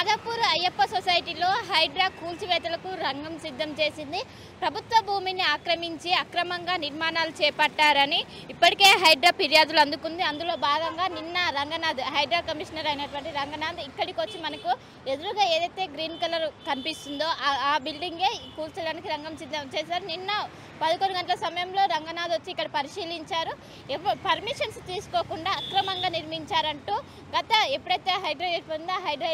మాదాపూర్ అయ్యప్ప సొసైటీలో హైడ్రా కూల్చివేతలకు రంగం సిద్ధం చేసింది. ప్రభుత్వ భూమిని ఆక్రమించి అక్రమంగా నిర్మాణాలు చేపట్టారని ఇప్పటికే హైడ్రా ఫిర్యాదులు అందుకుంది. అందులో భాగంగా నిన్న రంగనాథ్ హైడ్రా కమిషనర్ అయినటువంటి రంగనాథ్ ఇక్కడికి వచ్చి మనకు ఎదురుగా ఏదైతే గ్రీన్ కలర్ కనిపిస్తుందో ఆ బిల్డింగే కూల్చడానికి రంగం సిద్ధం చేశారు. నిన్న 11 గంటల సమయంలో రంగనాథ్ వచ్చి ఇక్కడ పరిశీలించారు. పర్మిషన్స్ తీసుకోకుండా అక్రమంగా నిర్మించారంటూ ఎప్పుడైతే హైడ్రా ఏర్పడిందో హైడ్రా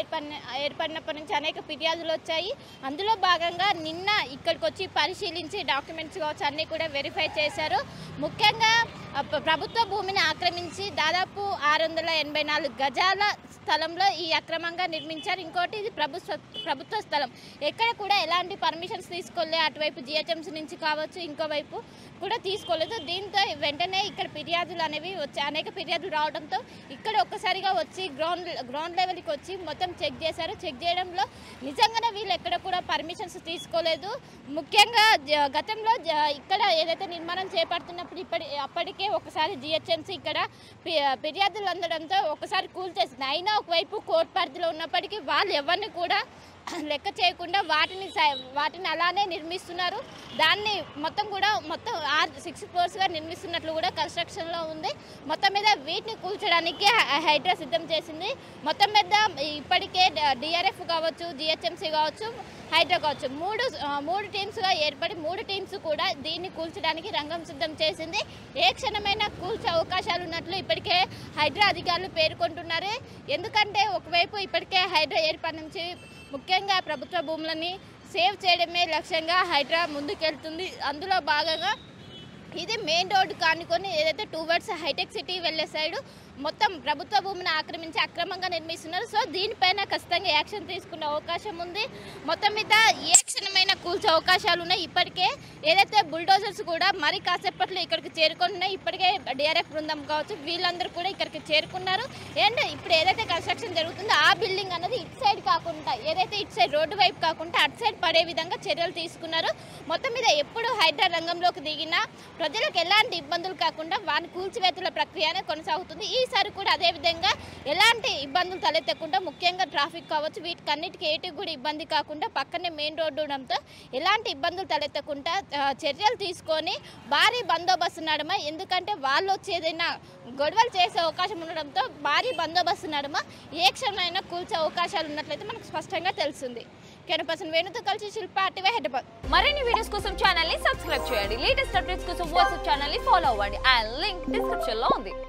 ఏర్పడినప్పటి నుంచి అనేక ఫిర్యాదులు వచ్చాయి. అందులో భాగంగా నిన్న ఇక్కడికి వచ్చి పరిశీలించి డాక్యుమెంట్స్ కావచ్చు అన్నీ కూడా వెరిఫై చేశారు. ముఖ్యంగా ప్రభుత్వ భూమిని ఆక్రమించి దాదాపు 684 గజాల స్థలంలో ఈ అక్రమంగా నిర్మించారు. ఇంకోటి ఇది ప్రభుత్వ స్థలం, ఎక్కడ కూడా ఎలాంటి పర్మిషన్స్ తీసుకోలేదు. అటువైపు జిహెచ్ఎంసీ నుంచి కావచ్చు, ఇంకోవైపు కూడా తీసుకోలేదు. దీంతో వెంటనే ఇక్కడ ఫిర్యాదులు అనేవి వచ్చి అనేక ఫిర్యాదులు రావడంతో ఇక్కడ ఒక్కసారిగా వచ్చి గ్రౌండ్ లెవెల్కి వచ్చి మొత్తం చెక్ చేశారు. చెక్ చేయడంలో నిజంగానే వీళ్ళు ఎక్కడ కూడా పర్మిషన్స్ తీసుకోలేదు. ముఖ్యంగా గతంలో ఇక్కడ ఏదైతే నిర్మాణం చేపడుతున్నప్పుడు అప్పటికే ఒకసారి జిహెచ్ఎంసీ ఇక్కడ ఫిర్యాదులు అందడంతో ఒకసారి కూల్చేసింది. అయినా ఒకవైపు కోర్టు పరిధిలో ఉన్నప్పటికీ వాళ్ళు ఎవరిని కూడా లెక్క చేయకుండా వాటిని అలానే నిర్మిస్తున్నారు. దాన్ని మొత్తం 6 ఫ్లోర్స్గా నిర్మిస్తున్నట్లు కూడా కన్స్ట్రక్షన్లో ఉంది. మొత్తం మీద వీటిని కూల్చడానికి హైడ్రా సిద్ధం చేసింది. మొత్తం మీద ఇప్పటికే డిఆర్ఎఫ్ కావచ్చు, జిహెచ్ఎంసీ కావచ్చు, హైడ్రా కావచ్చు మూడు టీమ్స్గా ఏర్పడి 3 టీమ్స్ కూడా దీన్ని కూల్చడానికి రంగం సిద్ధం చేసింది. ఏ క్షణమైనా కూల్చే అవకాశాలు ఉన్నట్లు ఇప్పటికే హైడ్రా అధికారులు పేర్కొంటున్నారు. ఎందుకంటే ఒకవైపు ఇప్పటికే హైడ్రా ఏర్పాటు నుంచి ముఖ్యంగా ప్రభుత్వ భూములని సేవ్ చేయడమే లక్ష్యంగా హైడ్రా ముందుకెళ్తుంది. అందులో భాగంగా ఇది మెయిన్ రోడ్డు కానుకొని ఏదైతే టువర్డ్స్ హైటెక్ సిటీ వెళ్ళే సైడు మొత్తం ప్రభుత్వ భూమిని ఆక్రమించి అక్రమంగా నిర్మిస్తున్నారు. సో దీనిపైన ఖచ్చితంగా యాక్షన్ తీసుకునే అవకాశం ఉంది. మొత్తం మీద ఏ క్షణమైనా కూల్చే అవకాశాలు ఉన్నాయి. ఇప్పటికే ఏదైతే బుల్డోజర్స్ కూడా మరి కాసేపట్లో ఇక్కడికి చేరుకుంటున్నాయి. ఇప్పటికే డిఆర్ఎఫ్ బృందం కావచ్చు వీళ్ళందరూ కూడా ఇక్కడికి చేరుకున్నారు. అండ్ ఇప్పుడు ఏదైతే కన్స్ట్రక్షన్ జరుగుతుందో ఆ బిల్డింగ్ అనేది ఇటు సైడ్ కాకుండా ఏదైతే ఇటు సైడ్ రోడ్డు వైపు కాకుండా అటు సైడ్ పడే విధంగా చర్యలు తీసుకున్నారు. మొత్తం మీద ఎప్పుడు హైడ్రా రంగంలోకి దిగినా ప్రజలకు ఎలాంటి ఇబ్బందులు కాకుండా వారి కూల్చివేతల ప్రక్రియనే కొనసాగుతుంది. ఈసారి కూడా అదేవిధంగా ఎలాంటి ఇబ్బందులు తలెత్తకుండా ముఖ్యంగా ట్రాఫిక్ కావచ్చు వీటికన్నిటికీ ఏటికి కూడా ఇబ్బంది కాకుండా పక్కనే మెయిన్ రోడ్డు ఉండడంతో ఎలాంటి ఇబ్బందులు తలెత్తకుండా చర్యలు తీసుకొని భారీ బందోబస్తు నడుమ, ఎందుకంటే వాళ్ళు వచ్చి ఏదైనా గొడవలు చేసే అవకాశం ఉండడంతో భారీ బందోబస్తు నడుమ ఏ క్షణమైనా కూల్చే అవకాశాలు ఉన్నట్లయితే మనకు స్పష్టంగా తెలుస్తుంది. కెనపర్సన్ వేణుతో కలిసి శిల్ప ఆర్టీవీ హైదరాబాద్. మరిన్ని వీడియోస్ కోసం ఛానల్ ని సబ్స్క్రైబ్ చేయండి. లేటెస్ట్ అప్డేట్స్ కోసం వాట్సాప్ ఛానల్ ని ఫాలో అవ్వండి. ఆ లింక్ డిస్క్రిప్షన్ లో ఉంది.